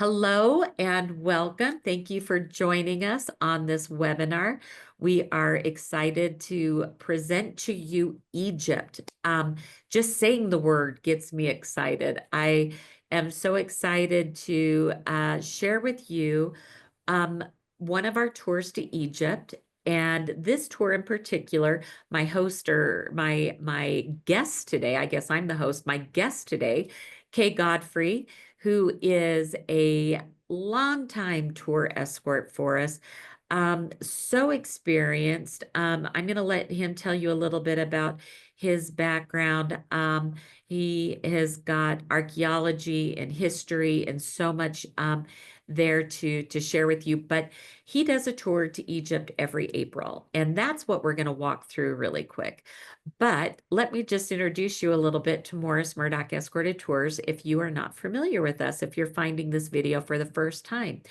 Hello and welcome. Thank you for joining us on this webinar. We are excited to present to you Egypt. Just saying the word gets me excited. I am so excited to share with you um, one of our tours to Egypt. And this tour in particular, my host or my guest today, I guess I'm the host, my guest today, Kay Godfrey, who is a longtime tour escort for us. So experienced. I'm going to let him tell you a little bit about his background. He has got archaeology and history and so much there to share with you. But he does a tour to Egypt every April, and that's what we're going to walk through really quick. But let me just introduce you a little bit to Morris Murdock Escorted Tours if you are not familiar with us, if you're finding this video for the first time.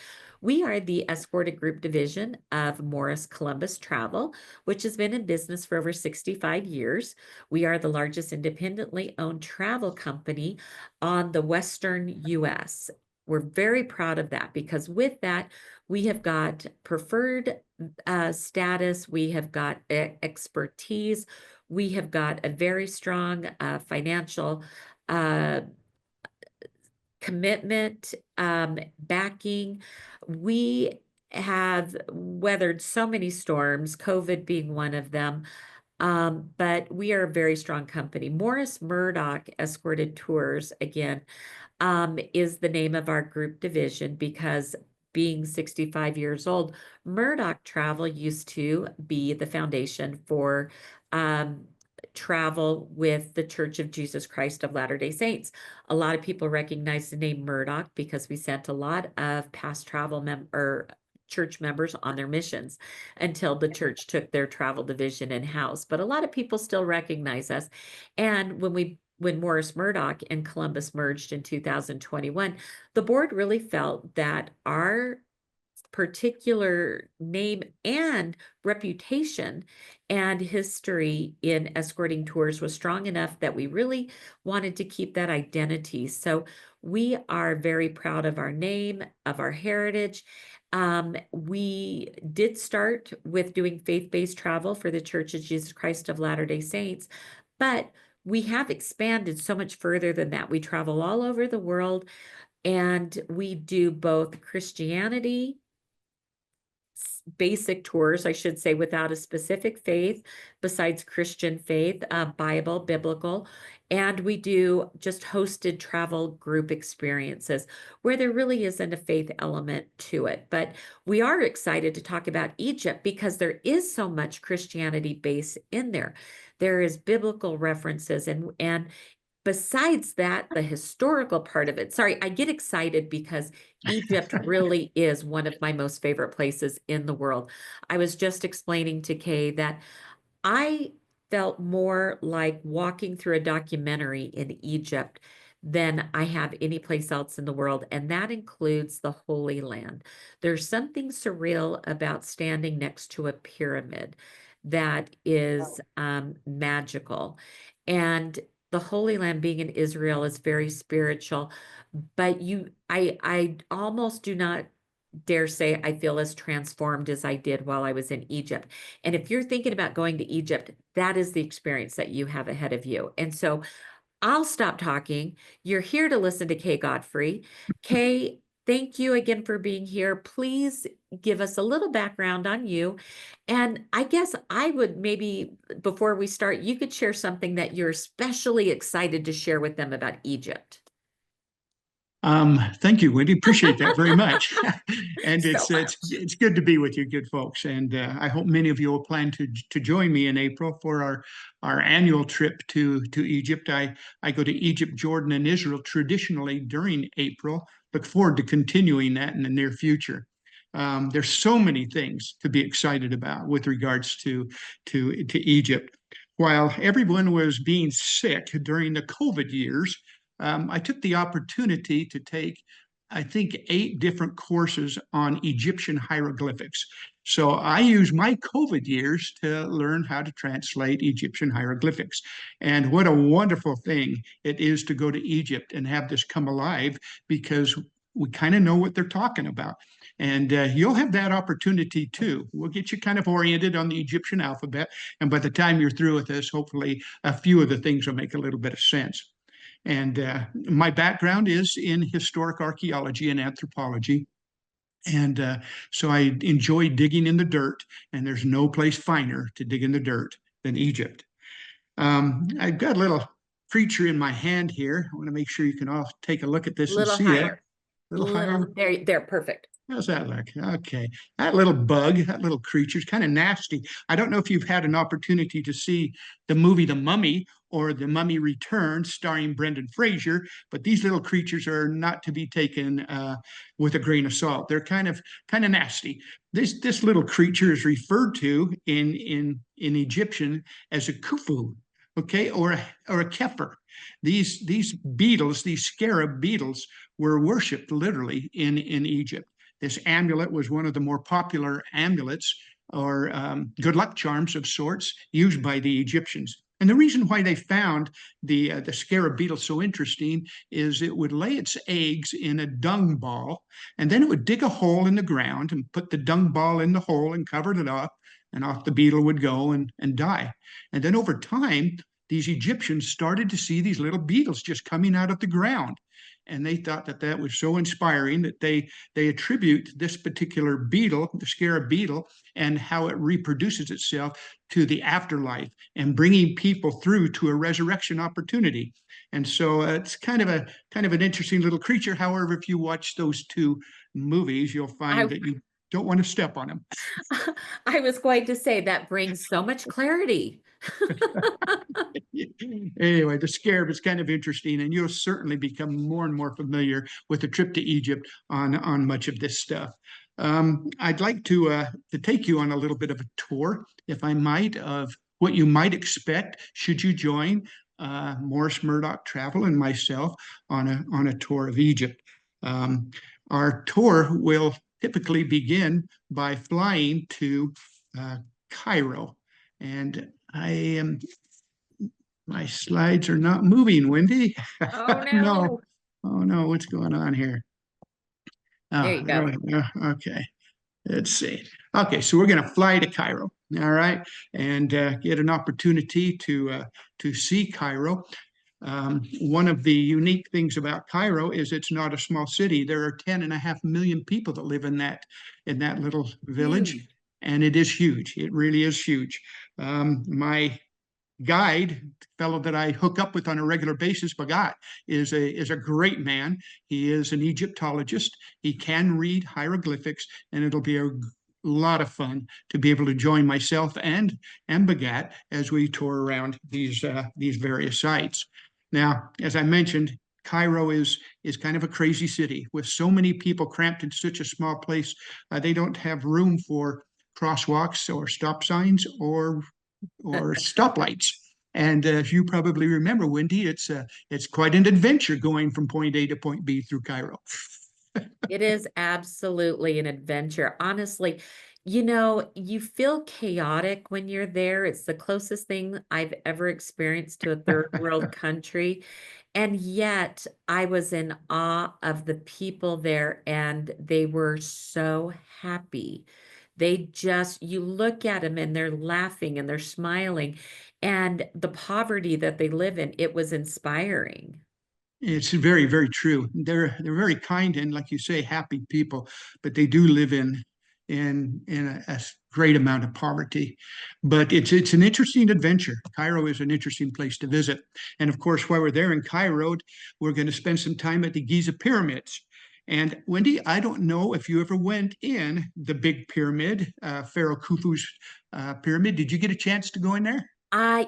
We are the escorted group division of Morris Columbus Travel, which has been in business for over 65 years. We are the largest independently owned travel company on the Western U.S. We're very proud of that because with that, we have got preferred status, we have got expertise, we have got a very strong financial commitment, backing. We have weathered so many storms, COVID being one of them, but we are a very strong company. Morris Murdock Escorted Tours, again, is the name of our group division because being 65 years old, Murdock Travel used to be the foundation for travel with the Church of Jesus Christ of Latter-day Saints. A lot of people recognize the name Murdock because we sent a lot of past church members on their missions until the church took their travel division in-house. But a lot of people still recognize us. And when Morris Murdock and Columbus merged in 2021, the board really felt that our particular name and reputation and history in escorting tours was strong enough that we really wanted to keep that identity. So we are very proud of our name, of our heritage. We did start with doing faith-based travel for the Church of Jesus Christ of Latter-day Saints, but we have expanded so much further than that. We travel all over the world and we do both Christianity, basic tours, I should say, without a specific faith besides Christian faith, Bible, biblical. And we do just hosted travel group experiences where there really isn't a faith element to it. But we are excited to talk about Egypt because there is so much Christianity base in there. There is biblical references and besides that, the historical part of it, sorry, I get excited because Egypt really is one of my most favorite places in the world. I was just explaining to Kay that I felt more like walking through a documentary in Egypt than I have any place else in the world, and that includes the Holy Land. There's something surreal about standing next to a pyramid that is magical. And the Holy Land being in Israel is very spiritual, but I almost do not dare say I feel as transformed as I did while I was in Egypt. And if you're thinking about going to Egypt, that is the experience that you have ahead of you. And so I'll stop talking. You're here to listen to Kay Godfrey. Kay, thank you again for being here. Please give us a little background on you. And I guess I would maybe, before we start, you could share something that you're especially excited to share with them about Egypt. Thank you, Wendy. Appreciate that very much. And So it's good to be with you, good folks. And I hope many of you will plan to join me in April for our annual trip to Egypt. I go to Egypt, Jordan, and Israel traditionally during April. Look forward to continuing that in the near future. There's so many things to be excited about with regards to Egypt. While everyone was being sick during the COVID years, I took the opportunity to take, I think, 8 different courses on Egyptian hieroglyphics. So I used my COVID years to learn how to translate Egyptian hieroglyphics. And what a wonderful thing it is to go to Egypt and have this come alive because we kind of know what they're talking about. And you'll have that opportunity too. We'll get you kind of oriented on the Egyptian alphabet. And by the time you're through with this, hopefully a few of the things will make a little bit of sense. And my background is in historic archaeology and anthropology. And so I enjoy digging in the dirt, and there's no place finer to dig in the dirt than Egypt. I've got a little creature in my hand here. I want to make sure you can all take a look at this and Little see it. higher. A little higher. There, perfect. How's that look? Okay. That little bug, that little creature is kind of nasty. I don't know if you've had an opportunity to see the movie The Mummy or The Mummy Returns starring Brendan Fraser, but these little creatures are not to be taken with a grain of salt. They're kind of nasty. This little creature is referred to in Egyptian as a kufu, okay, or a kefir. These beetles, these scarab beetles, were worshipped literally in Egypt. This amulet was one of the more popular amulets or good luck charms of sorts used by the Egyptians. And the reason why they found the scarab beetle so interesting is it would lay its eggs in a dung ball, and then it would dig a hole in the ground and put the dung ball in the hole and cover it up, and off the beetle would go and die. And then over time, these Egyptians started to see these little beetles just coming out of the ground. And they thought that that was so inspiring that they attribute this particular beetle, the scarab beetle, and how it reproduces itself to the afterlife and bringing people through to a resurrection opportunity. And so it's kind of an interesting little creature. However, if you watch those two movies, you'll find that you don't want to step on them. I was going to say that brings so much clarity. Anyway, the scarab is kind of interesting, and you'll certainly become more and more familiar with the trip to Egypt on much of this stuff. I'd like to take you on a little bit of a tour, if I might, of what you might expect should you join Morris Murdock Travel and myself on a tour of Egypt. Our tour will typically begin by flying to Cairo, and my slides are not moving, Wendy. Oh No. no. Oh no, what's going on here? Oh, There you go. Okay. Let's see. Okay, so we're going to fly to Cairo, all right, and get an opportunity to see Cairo. One of the unique things about Cairo is it's not a small city. There are 10.5 million people that live in that little village, Huge. and it is huge. It really is huge. My guide, fellow that I hook up with on a regular basis, Bagat, is a great man. He is an Egyptologist. He can read hieroglyphics, and it'll be a lot of fun to be able to join myself and Bagat as we tour around these various sites. Now, as I mentioned, Cairo is kind of a crazy city with so many people cramped in such a small place. They don't have room for crosswalks or stop signs or stoplights. And as you probably remember, Wendy, it's quite an adventure going from point A to point B through Cairo. It is absolutely an adventure. Honestly, you feel chaotic when you're there. It's the closest thing I've ever experienced to a third world country. And yet I was in awe of the people there, and they were so happy. You look at them and they're laughing and they're smiling, and the poverty that they live in, it was inspiring. It's very, very true. They're very kind and, like you say, happy people, but they do live in a great amount of poverty. But it's an interesting adventure. Cairo is an interesting place to visit, and of course, while we're there in Cairo, we're going to spend some time at the Giza pyramids. And Wendy, I don't know if you ever went in the big pyramid, Pharaoh Khufu's pyramid. Did you get a chance to go in there?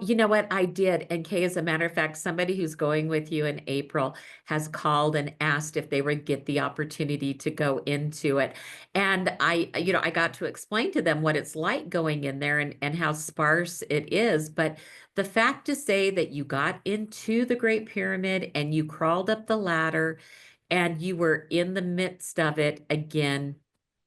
You know what, I did. And Kay, as a matter of fact, somebody who's going with you in April has called and asked if they would get the opportunity to go into it. And I got to explain to them what it's like going in there and how sparse it is. But the fact to say that you got into the Great Pyramid and you crawled up the ladder and you were in the midst of it again,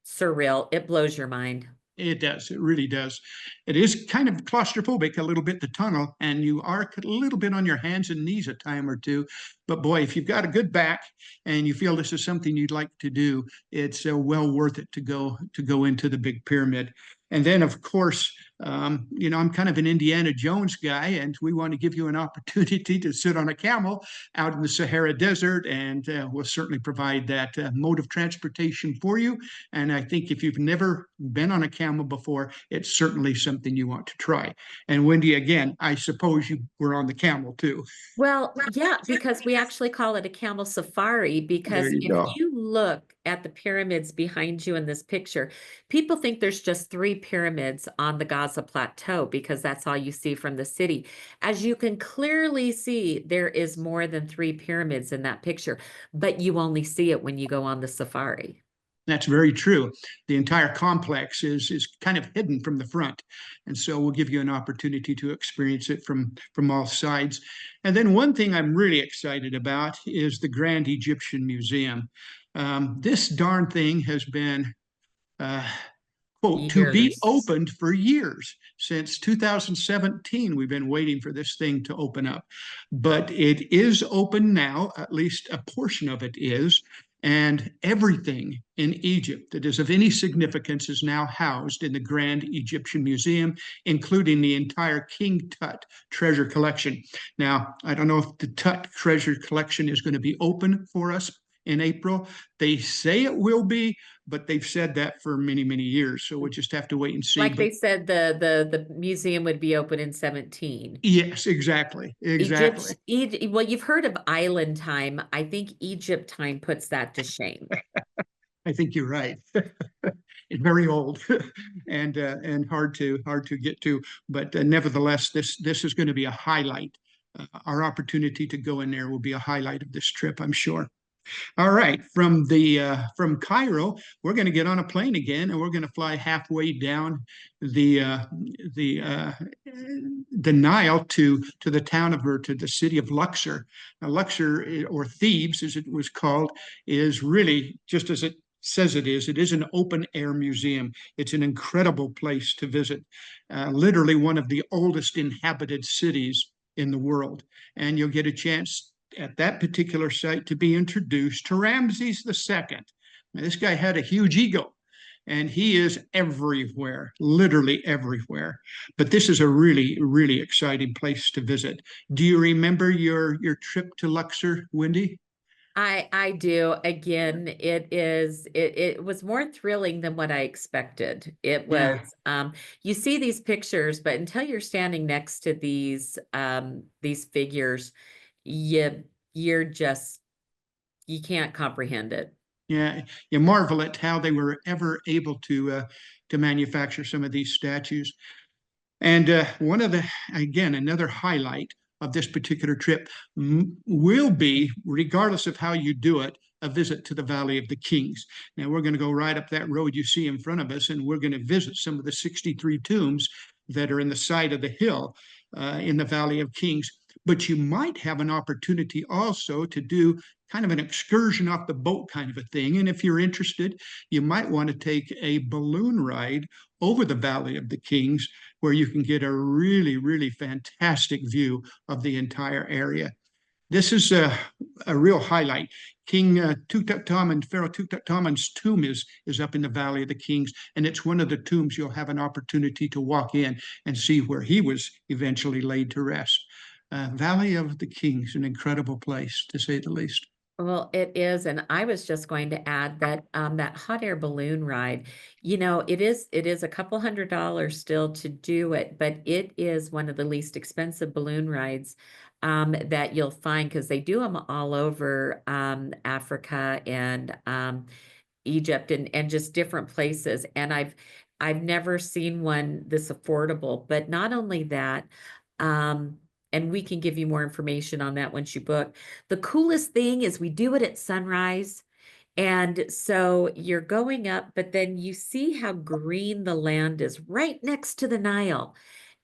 surreal. It blows your mind. It does. It really does. It is kind of claustrophobic a little bit, the tunnel, and you are a little bit on your hands and knees a time or two. But boy, if you've got a good back and you feel this is something you'd like to do, it's well worth it to go into the big pyramid. And then, of course, I'm kind of an Indiana Jones guy, and we want to give you an opportunity to sit on a camel out in the Sahara Desert, and we'll certainly provide that mode of transportation for you. And I think if you've never been on a camel before, it's certainly something you want to try. And Wendy, again, I suppose you were on the camel too. Well, yeah, because we actually call it a camel safari There because you if go. you look at the pyramids behind you in this picture, people think there's just three pyramids on the Giza Plateau because that's all you see from the city. As you can clearly see, there is more than three pyramids in that picture, but you only see it when you go on the safari. That's very true. The entire complex is kind of hidden from the front, and so we'll give you an opportunity to experience it from all sides. And then one thing I'm really excited about is the Grand Egyptian Museum. This darn thing has been uh, quote, to be Years. opened for years. Since 2017, we've been waiting for this thing to open up. But it is open now, at least a portion of it is. And everything in Egypt that is of any significance is now housed in the Grand Egyptian Museum, including the entire King Tut treasure collection. Now, I don't know if the Tut treasure collection is going to be open for us in April. They say it will be, but they've said that for many, many years. So we'll just have to wait and see. Like But they said, the museum would be open in 17. yes, exactly. Exactly. Well, you've heard of island time. I think Egypt time puts that to shame. I think you're right. It's very old and hard to get to, but nevertheless, this is going to be a highlight. Our opportunity to go in there will be a highlight of this trip, I'm sure. All right, from Cairo, we're going to get on a plane again, and we're going to fly halfway down the uh, the uh, the Nile to the town of or to the city of Luxor. Now, Luxor, or Thebes, as it was called, is really just as it says it is. It is an open air museum. It's an incredible place to visit. Literally one of the oldest inhabited cities in the world, and you'll get a chance at that particular site to be introduced to Ramses II. Now, this guy had a huge ego, and he is everywhere, literally everywhere. But this is a really, really exciting place to visit. Do you remember your trip to Luxor, Wendy? I do. Again, it was more thrilling than what I expected. It was Yeah, you see these pictures, but until you're standing next to these figures, you you're just you can't comprehend it. yeah. You marvel at how they were ever able to manufacture some of these statues. And one of the, again, another highlight of this particular trip will be, regardless of how you do it, a visit to the Valley of the Kings. Now, we're going to go right up that road you see in front of us, and we're going to visit some of the 63 tombs that are in the side of the hill in the Valley of Kings. But you might have an opportunity also to do kind of an excursion off the boat kind of a thing. And if you're interested, you might want to take a balloon ride over the Valley of the Kings, where you can get a really, really fantastic view of the entire area. This is a real highlight. King Tutankhamun, Pharaoh Tutankhamun's tomb is up in the Valley of the Kings, and it's one of the tombs you'll have an opportunity to walk in and see where he was eventually laid to rest. Valley of the Kings, an incredible place, to say the least. Well, it is, and I was just going to add that that hot air balloon ride, it is a couple $100 still to do it, but it is one of the least expensive balloon rides that you'll find because they do them all over Africa and Egypt and just different places. And I've never seen one this affordable, but not only that, um, and we can give you more information on that once you book. The coolest thing is we do it at sunrise. And so you're going up, but then you see how green the land is right next to the Nile.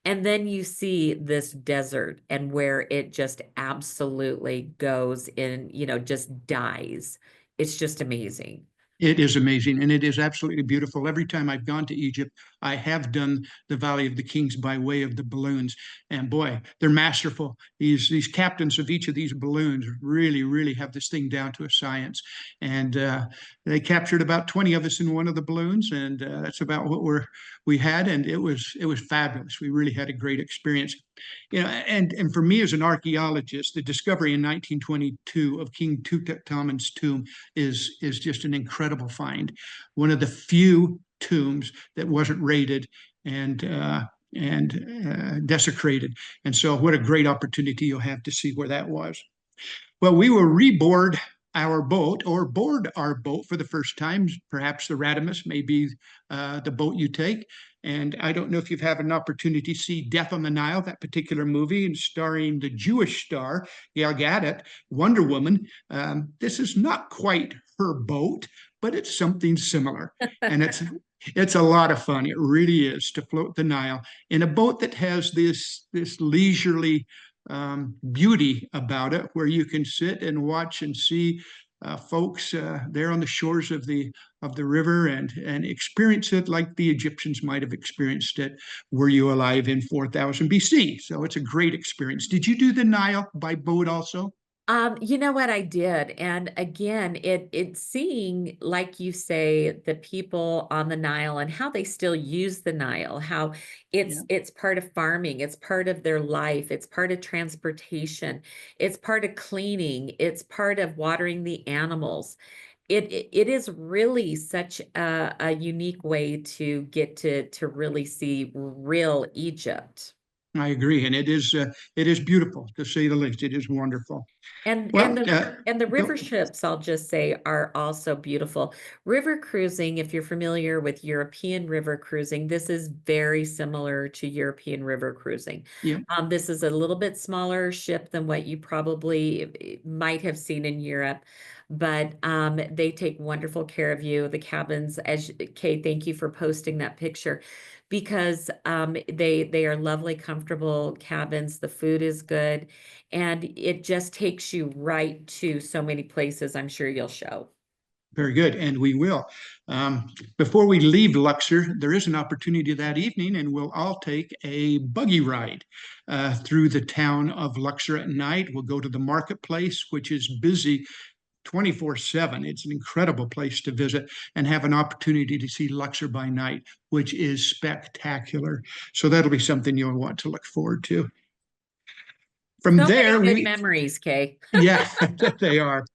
And then you see this desert and where it just absolutely goes in, just dies. It's just amazing. It is amazing, and it is absolutely beautiful. Every time I've gone to Egypt, I have done the Valley of the Kings by way of the balloons, and boy, they're masterful. These captains of each of these balloons really, really have this thing down to a science. And they captured about 20 of us in one of the balloons, and that's about what we had, and it was fabulous. We really had a great experience. And for me as an archaeologist, the discovery in 1922 of King Tutankhamun's tomb is just an incredible find. One of the few tombs that wasn't raided and desecrated. And so, what a great opportunity you'll have to see where that was. Well, we will reboard our boat or board our boat for the first time. Perhaps the Radimus may be the boat you take. And I don't know if you've had an opportunity to see Death on the Nile, that particular movie, and starring the Jewish star, Gal Gadot, Wonder Woman. This is not quite her boat, but it's something similar. And it's a lot of fun. It really is to float the Nile in a boat that has this leisurely beauty about it, where you can sit and watch and see folks there on the shores of the river and experience it like the Egyptians might have experienced it were you alive in 4000 BC. So it's a great experience. Did you do the Nile by boat also? You know what I did, and again, it's seeing, like you say, the people on the Nile and how they still use the Nile, how Yeah, it's part of farming, it's part of their life, it's part of transportation, it's part of cleaning, it's part of watering the animals. It is really such a unique way to get to really see real Egypt. I agree, and it is beautiful to say the least. It is wonderful. And Well, the go, river ships, I'll just say, are also beautiful. River cruising, if you're familiar with European river cruising, this is very similar to European river cruising. yeah, This is a little bit smaller ship than what you probably might have seen in Europe, but they take wonderful care of you. The cabins, as Kay, thank you for posting that picture, because they are lovely, comfortable cabins. The food is good, and it just takes you right to so many places I'm sure you'll show. very good, and we will. Before we leave Luxor, there is an opportunity that evening, and we'll all take a buggy ride through the town of Luxor at night. We'll go to the marketplace, which is busy 24/7. It's an incredible place to visit and have an opportunity to see Luxor by night, which is spectacular. So that'll be something you'll want to look forward to. From So many there, good memories, Kay. yeah, they are.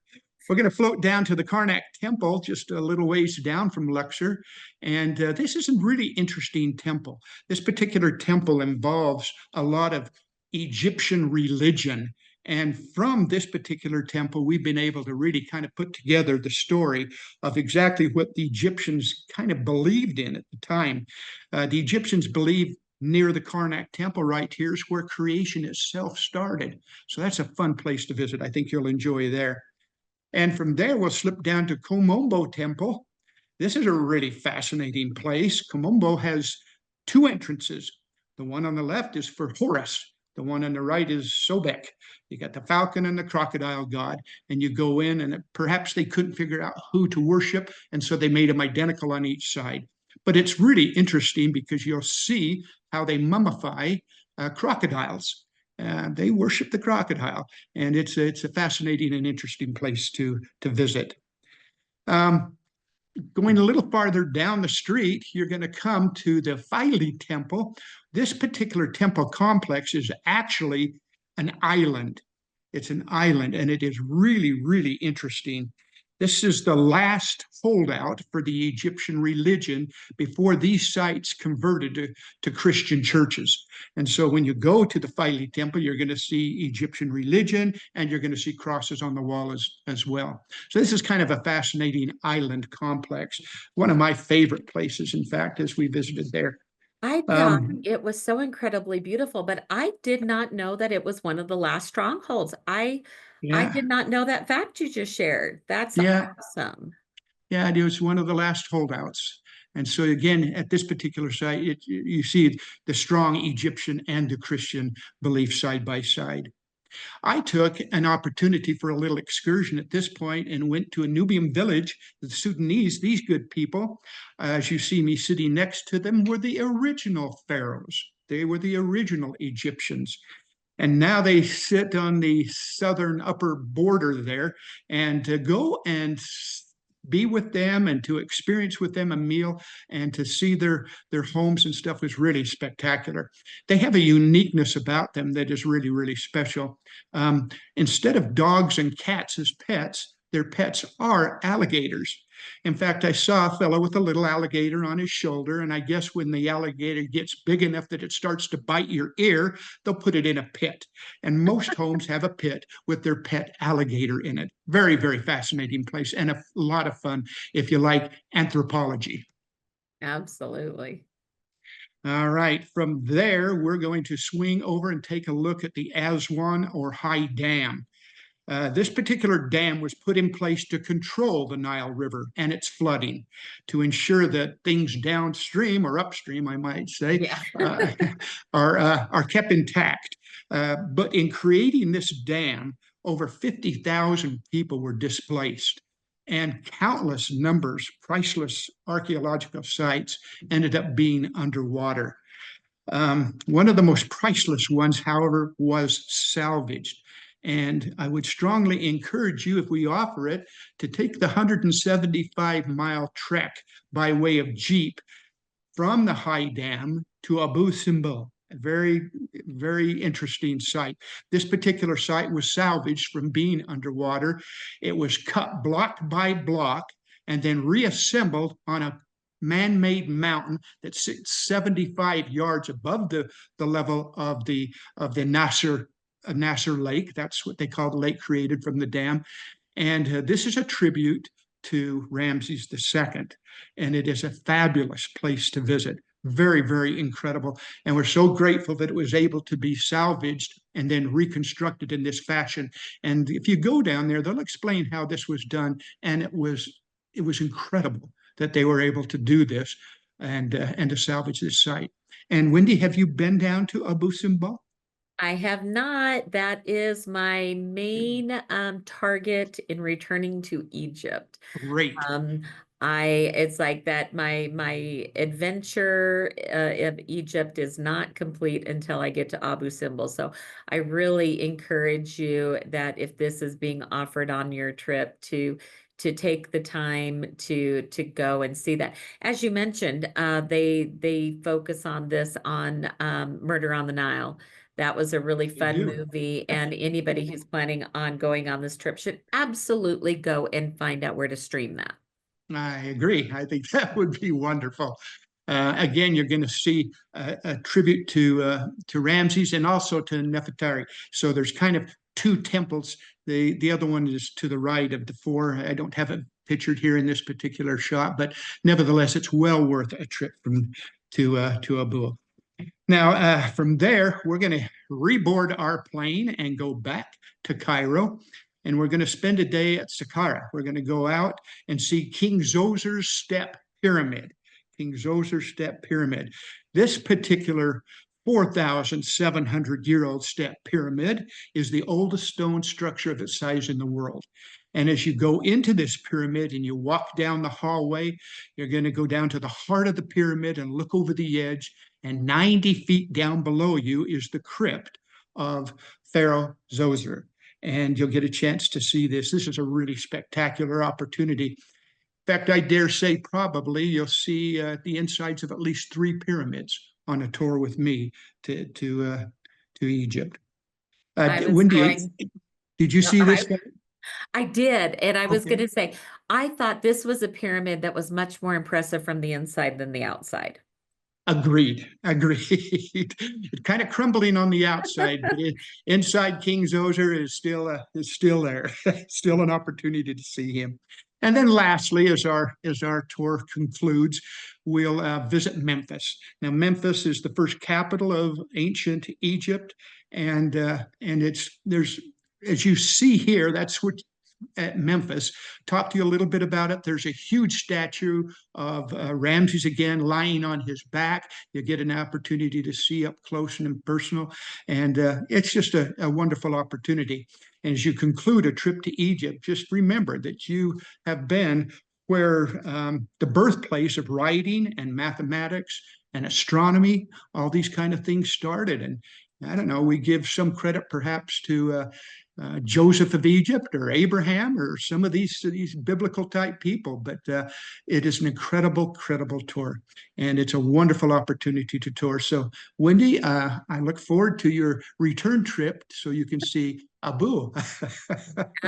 We're going to float down to the Karnak Temple, just a little ways down from Luxor. And this is a really interesting temple. This particular temple involves a lot of Egyptian religion. And from this particular temple, we've been able to really kind of put together the story of exactly what the Egyptians kind of believed in at the time. The Egyptians believed near the Karnak Temple right here is where creation itself started. So that's a fun place to visit. I think you'll enjoy there. And from there, we'll slip down to Komombo Temple. This is a really fascinating place. Komombo has two entrances. The one on the left is for Horus. The one on the right is Sobek. You got the falcon and the crocodile god, and you go in, and perhaps they couldn't figure out who to worship, and so they made them identical on each side. But it's really interesting because you'll see how they mummify crocodiles. They worship the crocodile, and it's a fascinating and interesting place to visit. Um, Going a little farther down the street, you're going to come to the Philae Temple. This particular temple complex is actually an island. It's an island, and it is really, really interesting. This is the last holdout for the Egyptian religion before these sites converted to Christian churches. And so when you go to the Philae Temple, you're going to see Egyptian religion, and you're going to see crosses on the wall as well. So this is kind of a fascinating island complex. One of my favorite places, in fact, as we visited there. I thought Um, it was so incredibly beautiful, but I did not know that it was one of the last strongholds. I yeah, did not know that fact you just shared. That's yeah, awesome. yeah, it was one of the last holdouts. And so again, at this particular site, you see the strong Egyptian and the Christian belief side by side. I took an opportunity for a little excursion at this point and went to a Nubian village. The Sudanese, these good people, as you see me sitting next to them, were the original pharaohs. They were the original Egyptians. And now they sit on the southern upper border there. And to go and be with them and to experience with them a meal and to see their homes and stuff was really spectacular. They have a uniqueness about them that is really, really special. Instead of dogs and cats as pets, their pets are alligators. In fact, I saw a fellow with a little alligator on his shoulder, and I guess when the alligator gets big enough that it starts to bite your ear, they'll put it in a pit. And most homes have a pit with their pet alligator in it. Very, very fascinating place and a lot of fun if you like anthropology. Absolutely. All right, from there, we're going to swing over and take a look at the Aswan or High Dam. This particular dam was put in place to control the Nile River and its flooding, to ensure that things downstream or upstream, I might say, Yeah. are kept intact. But in creating this dam, over 50,000 people were displaced, and countless numbers, priceless archaeological sites ended up being underwater. One of the most priceless ones, however, was salvaged. And I would strongly encourage you, if we offer it, to take the 175-mile trek by way of Jeep from the High Dam to Abu Simbel. A very, very interesting site. This particular site was salvaged from being underwater. It was cut block by block and then reassembled on a man-made mountain that sits 75 yards above the level of the Nasser Lake. That's what they call the lake created from the dam. And this is a tribute to Ramses II. And it is a fabulous place to visit. Very, very incredible. And we're so grateful that it was able to be salvaged and then reconstructed in this fashion. And if you go down there, they'll explain how this was done. And it was incredible that they were able to do this and to salvage this site. And Wendy, have you been down to Abu Simbel? I have not. That is my main target in returning to Egypt. Great. Um, it's like that my adventure of Egypt is not complete until I get to Abu Simbel. So I really encourage you that if this is being offered on your trip to take the time to go and see that. As you mentioned, they focus on this on Murder on the Nile. That was a really They fun do. movie, and anybody who's planning on going on this trip should absolutely go and find out where to stream that. I agree. I think that would be wonderful. Again, you're going to see a tribute to Ramses and also to Nefertari. So there's kind of two temples. The other one is to the right of the four. I don't have it pictured here in this particular shot, but nevertheless, it's well worth a trip to Abu. Now, from there, we're going to reboard our plane and go back to Cairo. And we're going to spend a day at Saqqara. We're going to go out and see King Zoser's Step Pyramid. King Zoser's Step Pyramid. This particular 4,700-year-old step pyramid is the oldest stone structure of its size in the world. And as you go into this pyramid and you walk down the hallway, you're going to go down to the heart of the pyramid and look over the edge. And 90 feet down below you is the crypt of Pharaoh Zoser. And you'll get a chance to see this. This is a really spectacular opportunity. In fact, I dare say probably you'll see the insides of at least 3 pyramids on a tour with me to Egypt. I was Wendy, going, did you no, see this? I did, and I was going Okay. to say, I thought this was a pyramid that was much more impressive from the inside than the outside. Agreed. Agreed. It's kind of crumbling on the outside, but inside King Zoser is still there. Still an opportunity to see him. And then lastly, as our tour concludes, we'll visit Memphis. Now, Memphis is the first capital of ancient Egypt, and there's as you see here, that's what at Memphis. Talk to you a little bit about it. There's a huge statue of Ramses again lying on his back. You get an opportunity to see up close and personal, and it's just a wonderful opportunity. And as you conclude a trip to Egypt, just remember that you have been where the birthplace of writing and mathematics and astronomy, all these kind of things started. And I don't know, we give some credit perhaps to Joseph of Egypt or Abraham or some of these biblical type people, but it is an incredible tour, and it's a wonderful opportunity to tour. So, Wendy, I look forward to your return trip so you can see Abu.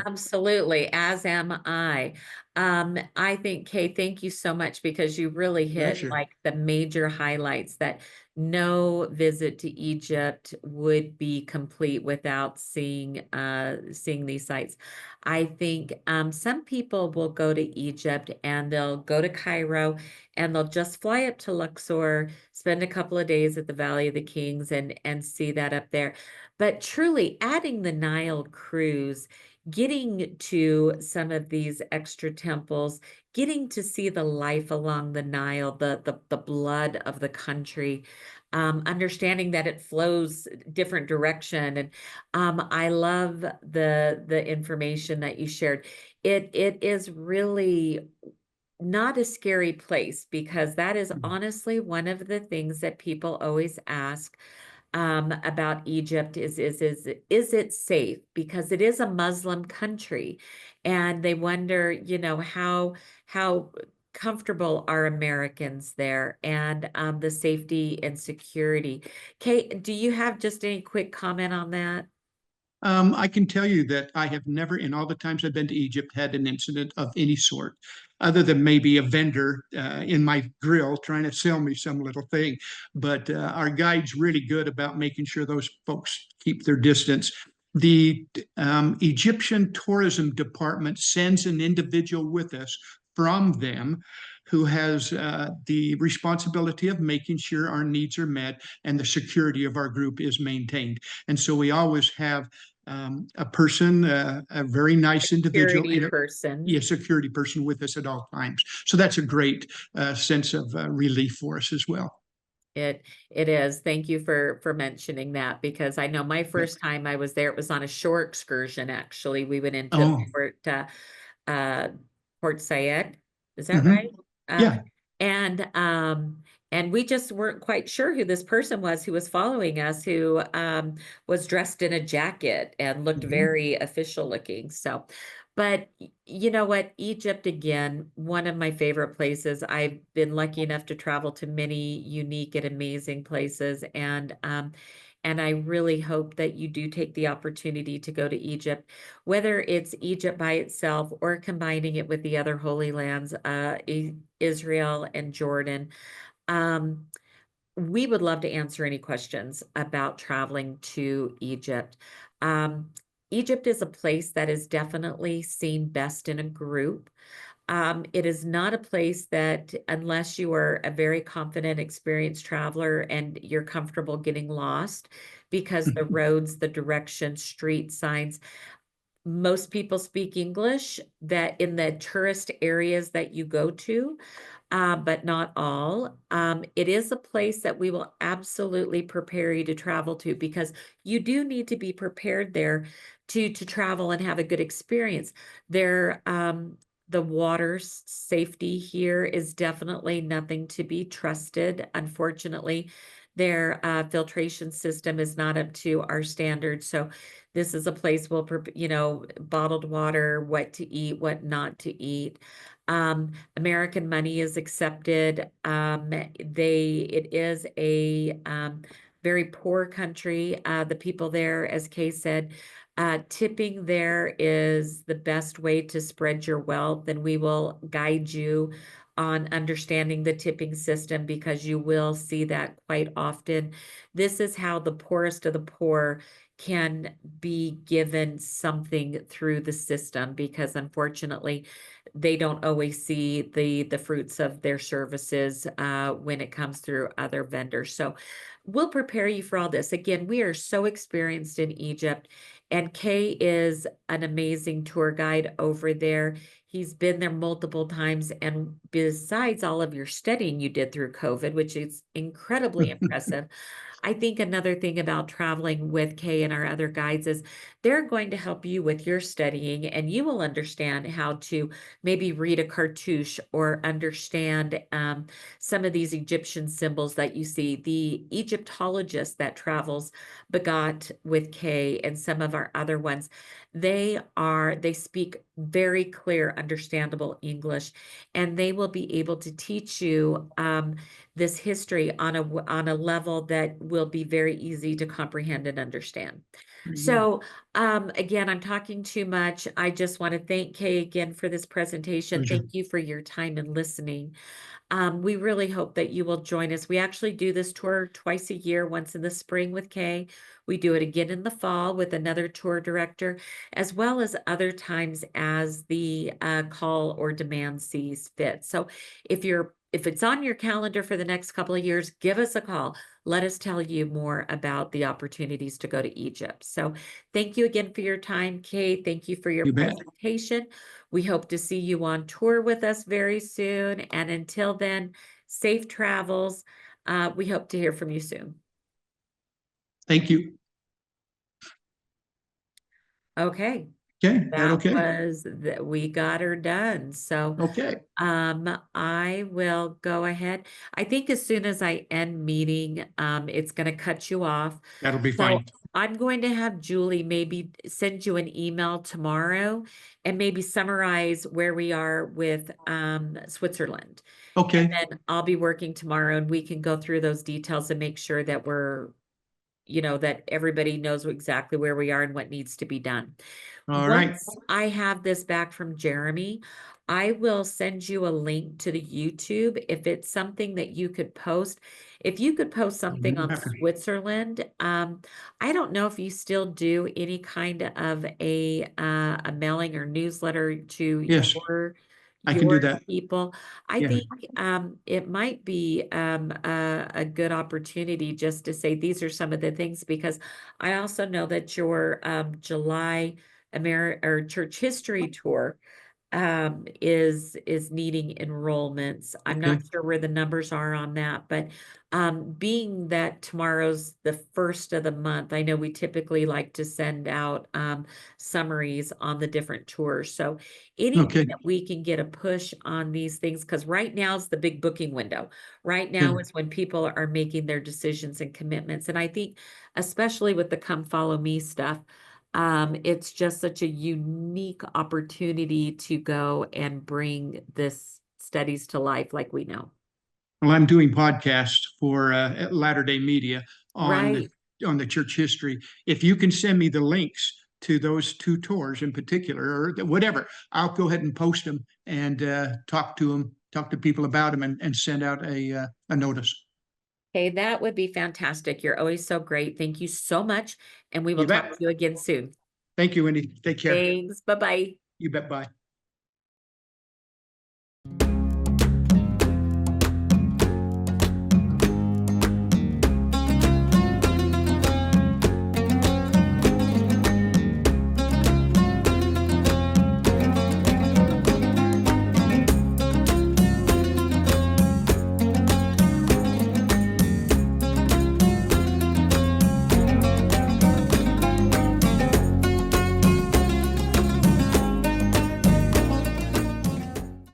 Absolutely, as am I. I think, Kay, thank you so much because you really hit Pleasure. like the major highlights that no visit to Egypt would be complete without seeing these sites. I think some people will go to Egypt and they'll go to Cairo and they'll just fly up to Luxor, spend a couple of days at the Valley of the Kings and see that up there. But truly adding the Nile cruise, getting to some of these extra temples, getting to see the life along the Nile, the blood of the country, understanding that it flows different direction. And I love the information that you shared. It is really not a scary place because that is honestly one of the things that people always ask about Egypt is it safe? Because it is a Muslim country, and they wonder, how comfortable are Americans there, and the safety and security. Kate, do you have just any quick comment on that? I can tell you that I have never, in all the times I've been to Egypt, had an incident of any sort, other than maybe a vendor in my grill trying to sell me some little thing. But our guide's really good about making sure those folks keep their distance. The Egyptian tourism department sends an individual with us from them who has the responsibility of making sure our needs are met and the security of our group is maintained. And so we always have a person, a very nice individual, Security person. a security person with us at all times. So that's a great sense of relief for us as well. It is. Thank you for mentioning that because I know my Yeah. first time I was there, it was on a shore excursion, actually. We went into Oh, uh Port Said. Is that hmm, right? Uh yeah. and and we just weren't quite sure who this person was who was following us, who was dressed in a jacket and looked Hmm. very official looking. So, but you know what? Egypt, again, one of my favorite places. I've been lucky enough to travel to many unique and amazing places, and I really hope that you do take the opportunity to go to Egypt, whether it's Egypt by itself or combining it with the other Holy Lands, Israel and Jordan. Um, we would love to answer any questions about traveling to Egypt. Um, Egypt is a place that is definitely seen best in a group. It is not a place that, unless you are a very confident, experienced traveler and you're comfortable getting lost, because the roads, the directions, street signs, most people speak English that in the tourist areas that you go to, but not all. It is a place that we will absolutely prepare you to travel to because you do need to be prepared there to travel and have a good experience. There, the water safety here is definitely nothing to be trusted. Unfortunately, their filtration system is not up to our standards. So this is a place we'll, bottled water, what to eat, what not to eat. American money is accepted. It is a very poor country. The people there, as Kay said, tipping there is the best way to spread your wealth, and we will guide you on understanding the tipping system because you will see that quite often. This is how the poorest of the poor can be given something through the system because unfortunately they don't always see the fruits of their services when it comes through other vendors. So we'll prepare you for all this. Again, we are so experienced in Egypt, and Kay is an amazing tour guide over there. He's been there multiple times, and besides all of your studying you did through COVID, which is incredibly impressive, I think another thing about traveling with Kay and our other guides is they're going to help you with your studying, and you will understand how to maybe read a cartouche or understand some of these Egyptian symbols that you see. The Egyptologist that travels Begot with Kay and some of our other ones, they speak very clear, understandable English, and they will be able to teach you this history on a level that will be very easy to comprehend and understand. So again, I'm talking too much. I just want to thank Kay again for this presentation. Pleasure. Thank you for your time and listening. We really hope that you will join us. We actually do this tour twice a year, once in the spring with Kay. We do it again in the fall with another tour director, as well as other times as the call or demand sees fit. So if it's on your calendar for the next couple of years, give us a call. Let us tell you more about the opportunities to go to Egypt. So thank you again for your time, Kay. Thank you for your You bet. presentation. We hope to see you on tour with us very soon. And until then, safe travels. We hope to hear from you soon. Thank you. Okay. Okay, that okay? We got her done. So Okay, I will go ahead. I think as soon as I end meeting, it's going to cut you off. that'll be So fine. I'm going to have Julie maybe send you an email tomorrow and maybe summarize where we are with Switzerland. And Okay, then I'll be working tomorrow and we can go through those details and make sure that that everybody knows exactly where we are and what needs to be done. all right. Once I have this back from Jeremy, I will send you a link to the YouTube if it's something that you could post. If you could post something on Switzerland, I don't know if you still do any kind of a mailing or newsletter to Yes, I can do your that. people. I Yeah, think it might be a good opportunity just to say these are some of the things, because I also know that your July church history tour is needing enrollments. I'm not okay, sure where the numbers are on that, but being that tomorrow's the first of the month, I know we typically like to send out summaries on the different tours. So anything okay. that we can get a push on these things, because right now is the big booking window. Right now Sure. is when people are making their decisions and commitments. And I think, especially with the Come Follow Me stuff, it's just such a unique opportunity to go and bring this studies to life like we know. Well, I'm doing podcasts for Latter-day Media Right. on the church history. If you can send me the links to those two tours in particular, or whatever, I'll go ahead and post them and talk to them, talk to people about them, and send out a notice. Okay, that would be fantastic. You're always so great. Thank you so much. And we will You talk bet. to you again soon. Thank you, Wendy. Take care. Thanks. Bye-bye. You bet. Bye.